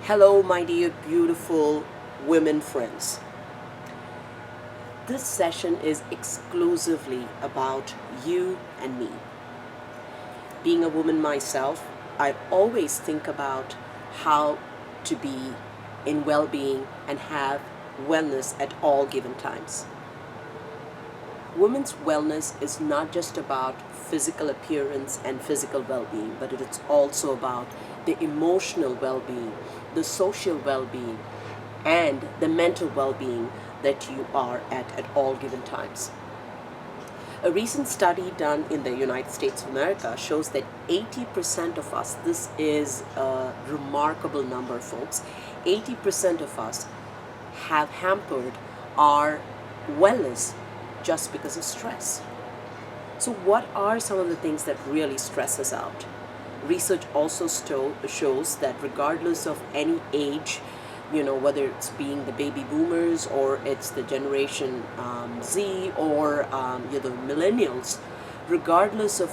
Hello, my dear beautiful women friends. This session is exclusively about you and me. Being a woman myself, I always think about how to be in well being and have wellness at all given times. Women's wellness is not just about physical appearance and physical well being, but it's also about the emotional well being, the social well being, and the mental well being that you are at all given times. A recent study done in the United States of America shows that 80% of us, this is a remarkable number, folks, 80% of us have hampered our wellness just because of stress. So what are some of the things that really stress us out? Research also shows that regardless of any age, whether it's being the baby boomers or it's the generation Z or the millennials, regardless of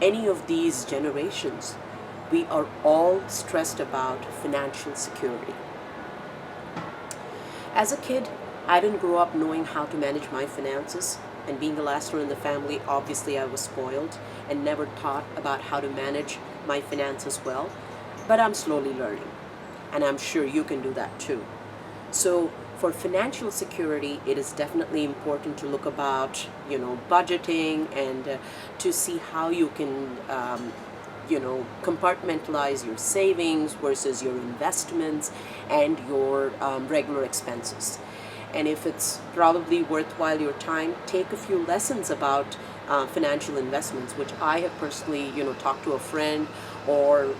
any of these generations, we are all stressed about financial security. As a kid, I didn't grow up knowing how to manage my finances, and being the last one in the family, obviously I was spoiled and never taught about how to manage my finances well, but I'm slowly learning, and I'm sure you can do that too. So for financial security, it is definitely important to look about, budgeting and to see how you can, compartmentalize your savings versus your investments and your regular expenses. And if it's probably worthwhile your time, take a few lessons about financial investments, which I have personally, talked to a friend or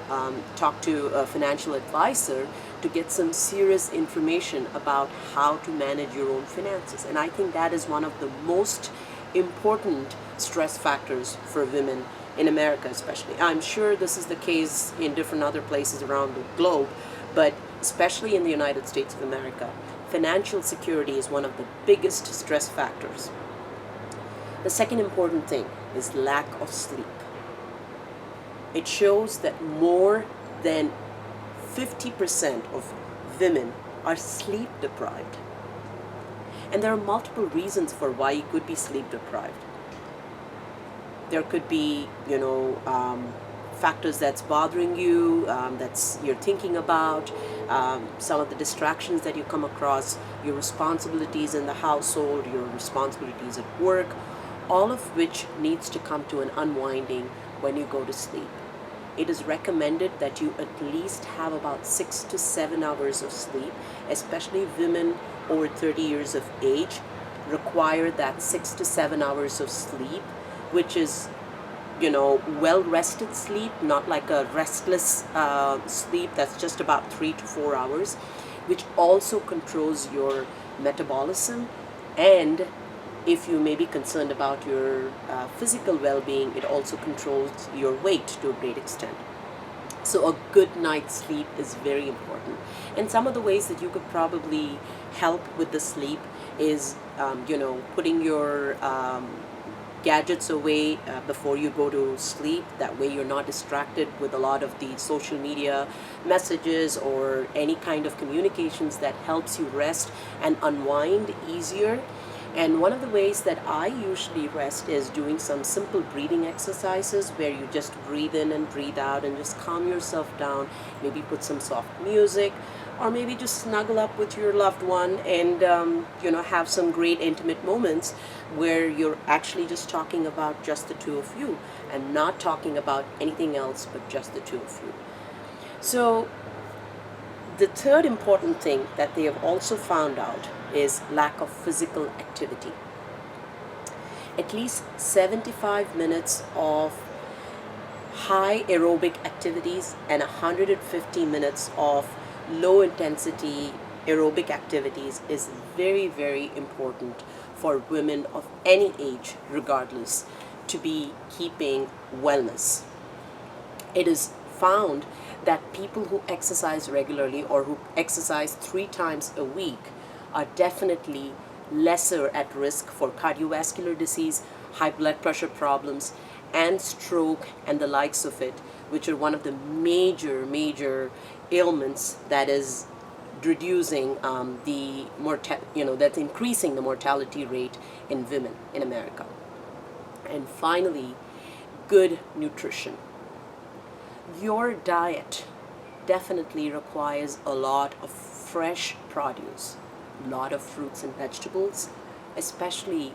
talked to a financial advisor to get some serious information about how to manage your own finances. And I think that is one of the most important stress factors for women in America especially. I'm sure this is the case in different other places around the globe, but especially in the United States of America, financial security is one of the biggest stress factors. The second important thing is lack of sleep. It shows that more than 50% of women are sleep deprived. And there are multiple reasons for why you could be sleep deprived. There could be, factors that's bothering you, that's you're thinking about, some of the distractions that you come across, your responsibilities in the household, your responsibilities at work, all of which needs to come to an unwinding when you go to sleep. It is recommended that you at least have about 6 to 7 hours of sleep, especially women over 30 years of age require that 6 to 7 hours of sleep, which is well-rested sleep, not like a restless sleep that's just about 3 to 4 hours, which also controls your metabolism. And if you may be concerned about your physical well-being, it also controls your weight to a great extent. So a good night's sleep is very important. And some of the ways that you could probably help with the sleep is, putting your gadgets away before you go to sleep. That way you're not distracted with a lot of the social media messages or any kind of communications that helps you rest and unwind easier. And one of the ways that I usually rest is doing some simple breathing exercises where you just breathe in and breathe out and just calm yourself down, maybe put some soft music, or maybe just snuggle up with your loved one and have some great intimate moments where you're actually just talking about just the two of you and not talking about anything else but just the two of you. So the third important thing that they have also found out is lack of physical activity. At least 75 minutes of high aerobic activities and 150 minutes of low intensity aerobic activities is very, very important for women of any age, regardless, to be keeping wellness. It is found that people who exercise regularly or who exercise 3 times a week are definitely lesser at risk for cardiovascular disease, high blood pressure problems, and stroke and the likes of it, which are one of the major ailments that is reducing that's increasing the mortality rate in women in America. And finally, good nutrition. Your diet definitely requires a lot of fresh produce, a lot of fruits and vegetables, especially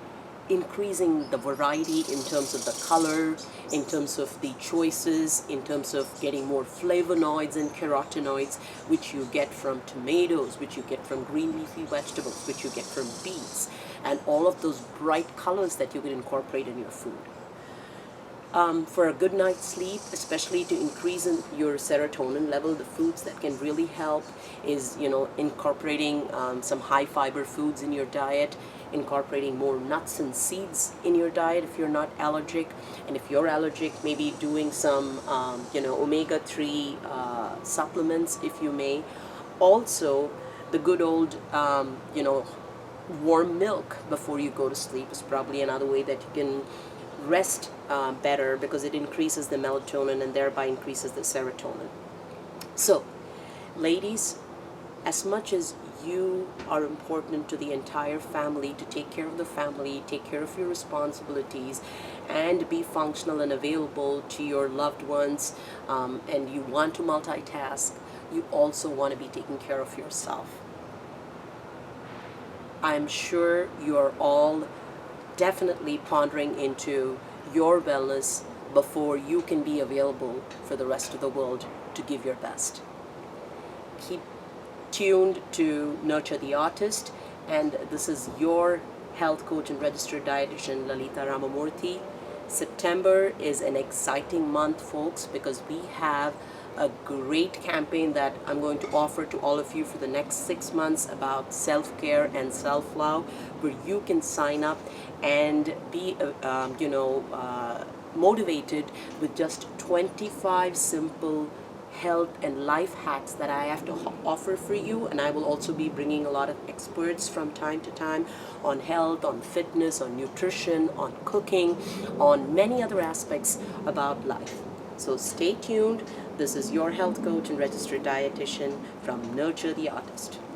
increasing the variety in terms of the color, in terms of the choices, in terms of getting more flavonoids and carotenoids, which you get from tomatoes, which you get from green leafy vegetables, which you get from beets, and all of those bright colors that you can incorporate in your food. For a good night's sleep, especially to increase in your serotonin level, the foods that can really help is, incorporating some high fiber foods in your diet, incorporating more nuts and seeds in your diet if you're not allergic, and if you're allergic, maybe doing some, omega-3 supplements, if you may. Also, the good old, warm milk before you go to sleep is probably another way that you can rest better, because it increases the melatonin and thereby increases the serotonin. So, ladies, as much as you are important to the entire family, to take care of the family, take care of your responsibilities, and be functional and available to your loved ones, and you want to multitask, you also want to be taking care of yourself. I'm sure you are all definitely pondering into your wellness before you can be available for the rest of the world to give your best. Keep tuned to Nurture the Artist, and this is your health coach and registered dietitian, Lalita Ramamurthy. September is an exciting month, folks, because we have a great campaign that I'm going to offer to all of you for the next 6 months about self-care and self-love, where you can sign up and be motivated with just 25 simple health and life hacks that I have to offer for you. And I will also be bringing a lot of experts from time to time on health, on fitness, on nutrition, on cooking, on many other aspects about life. So stay tuned. This is your health coach and registered dietitian from Nurture the Artist.